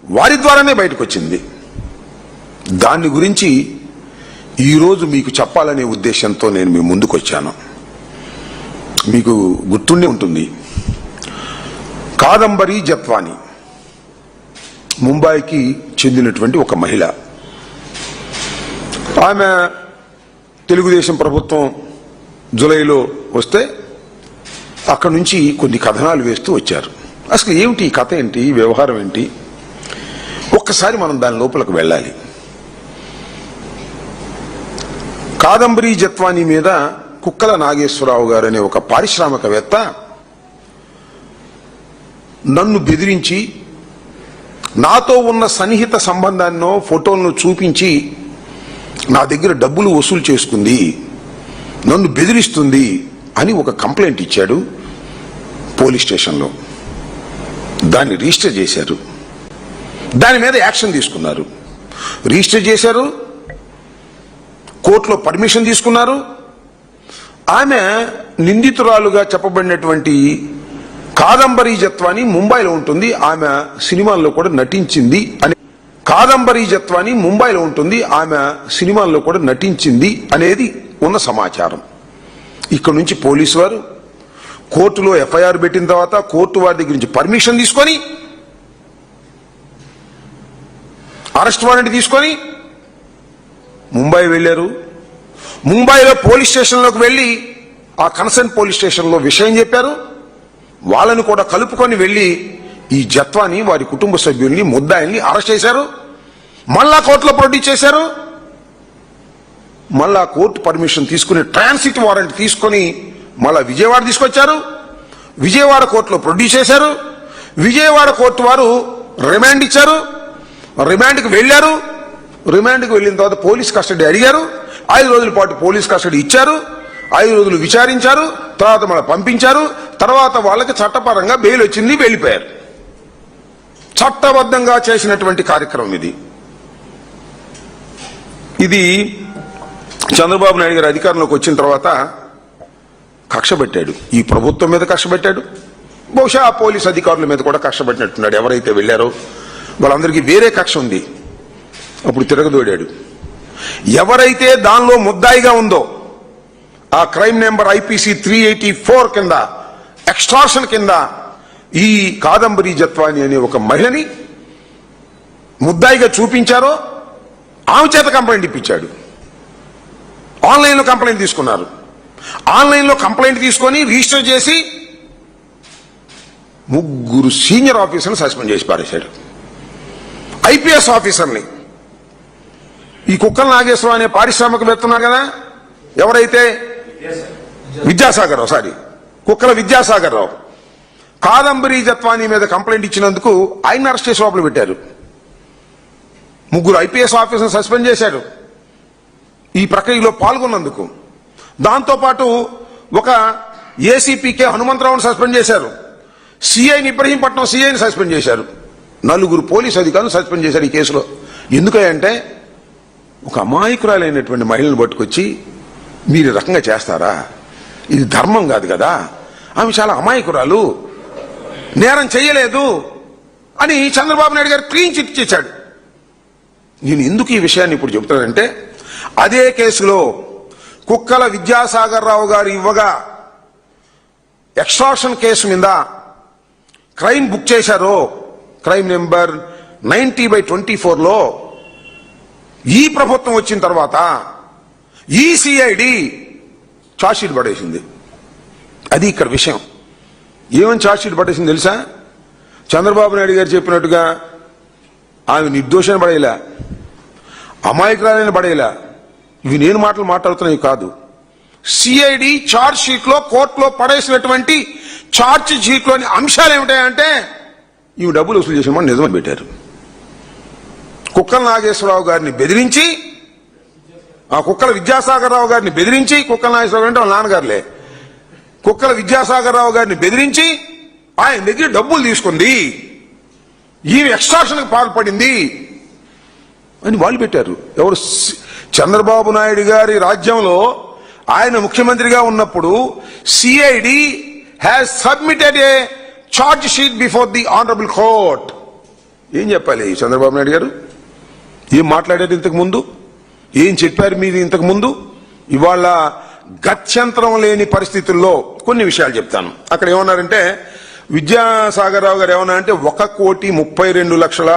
వారి ద్వారానే బయటకు వచ్చింది. దాని గురించి ఈరోజు మీకు చెప్పాలనే ఉద్దేశంతో నేను మీ ముందుకు వచ్చాను. మీకు గుర్తుండే ఉంటుంది, కాదంబరి జత్వాని ముంబైకి చెందినటువంటి ఒక మహిళ. ఆమె తెలుగుదేశం ప్రభుత్వం జూలైలో వస్తే అక్కడి నుంచి కొన్ని కథనాలు వేస్తూ వచ్చారు. అసలు ఏమిటి ఈ కథ, ఏంటి వ్యవహారం, ఏంటి ఒక్కసారి మనం దాని లోపలికి వెళ్ళాలి. కాదంబరి జత్వాని మీద కుక్కల నాగేశ్వరరావు గారు అనే ఒక పారిశ్రామికవేత్త నన్ను బెదిరించి నాతో ఉన్న సన్నిహిత సంబంధాన్నో ఫోటోలను చూపించి నా దగ్గర డబ్బులు వసూలు చేసుకుంది, నన్ను బెదిరిస్తుంది అని ఒక కంప్లైంట్ ఇచ్చాడు పోలీస్ స్టేషన్లో. దాన్ని రిజిస్టర్ చేశారు. దాని మీద యాక్షన్ తీసుకున్నారు. రిజిస్టర్ చేశారు, కోర్టులో పర్మిషన్ తీసుకున్నారు. ఆమె నిందితురాలుగా చెప్పబడినటువంటి కాదంబరి జత్వాని ముంబైలో ఉంటుంది, ఆమె సినిమాల్లో కూడా నటించింది అని, కాదంబరి జత్వాని ముంబైలో ఉంటుంది, ఆమె సినిమాల్లో కూడా నటించింది అనేది ఉన్న సమాచారం. ఇక్కడ నుంచి పోలీసు వారు కోర్టులో ఎఫ్ఐఆర్ పెట్టిన తర్వాత కోర్టు వారి దగ్గర నుంచి పర్మిషన్ తీసుకొని అరెస్ట్ వారెంట్ తీసుకొని ముంబై వెళ్లారు. ముంబైలో పోలీస్ స్టేషన్లోకి వెళ్లి ఆ కన్సర్న్ పోలీస్ స్టేషన్లో విషయం చెప్పారు. వాళ్ళని కూడా కలుపుకొని వెళ్లి ఈ జత్వాని వారి కుటుంబ సభ్యుల్ని ముద్దాయిల్ని అరెస్ట్ చేశారు. మళ్ళా కోర్టులో ప్రొడ్యూస్ చేశారు. మళ్ళా కోర్టు పర్మిషన్ తీసుకుని ట్రాన్సిట్ వారెంట్ తీసుకొని మళ్ళా విజయవాడ తీసుకొచ్చారు. విజయవాడ కోర్టులో ప్రొడ్యూస్ చేశారు. విజయవాడ కోర్టు వారు రిమాండ్ ఇచ్చారు. రిమాండ్కి వెళ్లారు. రిమాండ్కి వెళ్లిన తర్వాత పోలీస్ కస్టడీ అడిగారు. 5 రోజుల పాటు పోలీస్ కస్టడీ ఇచ్చారు. 5 రోజులు విచారించారు. తర్వాత మళ్ళీ పంపించారు. తర్వాత వాళ్ళకి చట్టపరంగా బెయిల్ వచ్చింది, వెళ్లిపోయారు. చట్టబద్ధంగా చేసినటువంటి కార్యక్రమం ఇది. ఇది చంద్రబాబు నాయుడు గారు అధికారంలోకి వచ్చిన తర్వాత కక్ష పెట్టాడు. ఈ ప్రభుత్వం మీద కక్ష పెట్టాడు. బహుశా ఆ పోలీస్ అధికారుల మీద కూడా కక్ష పెట్టినట్టున్నాడు. ఎవరైతే వెళ్లారో వాళ్ళందరికీ వేరే కక్ష ఉంది. అప్పుడు తిరగదోడాడు. ఎవరైతే దానిలో ముద్దాయిగా ఉందో ఆ క్రైమ్ నెంబర్ ఐపీసీ 384 కింద ఎక్స్ట్రాషన్ కింద ఈ కాదంబరి జత్వాని అనే ఒక మహిళని ముద్దాయిగా చూపించారో ఆమె చేత కంప్లైంట్ ఇప్పించాడు. ఆన్లైన్లో కంప్లైంట్ తీసుకున్నారు. ఆన్లైన్లో కంప్లైంట్ తీసుకొని రిజిస్టర్ చేసి 3 సీనియర్ ఆఫీసర్ని సస్పెండ్ చేసి పారేశాడు. ఐపీఎస్ ఆఫీసర్ని, ఈ కుక్కల నాగేశ్వరరావు అనే పారిశ్రామికవేత్త ఉన్నారు కదా, ఎవరైతే కుక్కల విద్యాసాగర్ రావు కాదంబరి జత్వాని మీద కంప్లైంట్ ఇచ్చినందుకు ఆయన అరెస్ట్ చేసి లోపల పెట్టారు. 3 ఐపీఎస్ ఆఫీసర్ని సస్పెండ్ చేశాడు ఈ ప్రక్రియలో పాల్గొన్నందుకు. దాంతోపాటు ఒక ఏసీపీకే హనుమంతరావును సస్పెండ్ చేశారు. సిఐని ఇబ్రహీంపట్నం సిఐని సస్పెండ్ చేశారు. 4 పోలీసు అధికారులు సస్పెండ్ చేశారు ఈ కేసులో. ఎందుకంటే ఒక అమాయకురాలైనటువంటి మహిళను పట్టుకొచ్చి మీరు రకంగా చేస్తారా, ఇది ధర్మం కాదు కదా, ఆమె చాలా అమాయకురాలు, నేరం చేయలేదు అని చంద్రబాబు నాయుడు గారు క్లీన్ చిట్ చేశాడు. నేను ఎందుకు ఈ విషయాన్ని ఇప్పుడు చెబుతానంటే, అదే కేసులో కుక్కల విద్యాసాగర్ రావు గారు ఇవ్వగా ఎక్స్ట్రాక్షన్ కేసు మీద క్రైమ్ బుక్ చేశారో, క్రైమ్ నెంబర్ 90/24లో ఈ ప్రభుత్వం వచ్చిన తర్వాత ఈ సిఐడి ఛార్జ్షీట్ పడేసింది. అది ఇక్కడ విషయం. ఏమని ఛార్జ్షీట్ పడేసింది తెలుసా? చంద్రబాబు నాయుడు గారు చెప్పినట్టుగా ఆమె నిర్దోషాన్ని పడేలా, అమాయకురాలని పడేలా, ఇవి నేను మాట్లాడుతున్నాయి కాదు. సిఐడి ఛార్జ్ షీట్ లో కోర్టులో పడేసినటువంటి ఛార్జ్ షీట్ లోని అంశాలు ఏమిటాయంటే ఇవి డబ్బులు వసూలు చేసామని నిజమని పెట్టారు. కుక్కల నాగేశ్వరరావు గారిని బెదిరించి, ఆ కుక్కల విద్యాసాగర్ రావు గారిని బెదిరించి, కుక్కల నాగేశ్వరరావు అంటే వాళ్ళ నాన్నగారులే, కుక్కల విద్యాసాగర్ రావు గారిని బెదిరించి ఆయన దగ్గర డబ్బులు తీసుకుంది, ఈమె ఎక్స్ట్రాక్షన్కి పాల్పడింది అని వాళ్ళు పెట్టారు. ఎవరు? చంద్రబాబు నాయుడు గారి రాజ్యంలో ఆయన ముఖ్యమంత్రిగా ఉన్నప్పుడు CID has submitted A charge sheet before the honourable court. ఏం చెప్పాలి చంద్రబాబు నాయుడు గారు? ఏం మాట్లాడారు ఇంతకు ముందు? ఏం చెప్పారు మీరు ఇంతకు ముందు? ఇవాళ గత్యంతరం లేని పరిస్థితుల్లో కొన్ని విషయాలు చెప్తాను. అక్కడ ఏమన్నారంటే, విద్యాసాగర్ రావు గారు ఏమన్నారంటే 1,32,00,000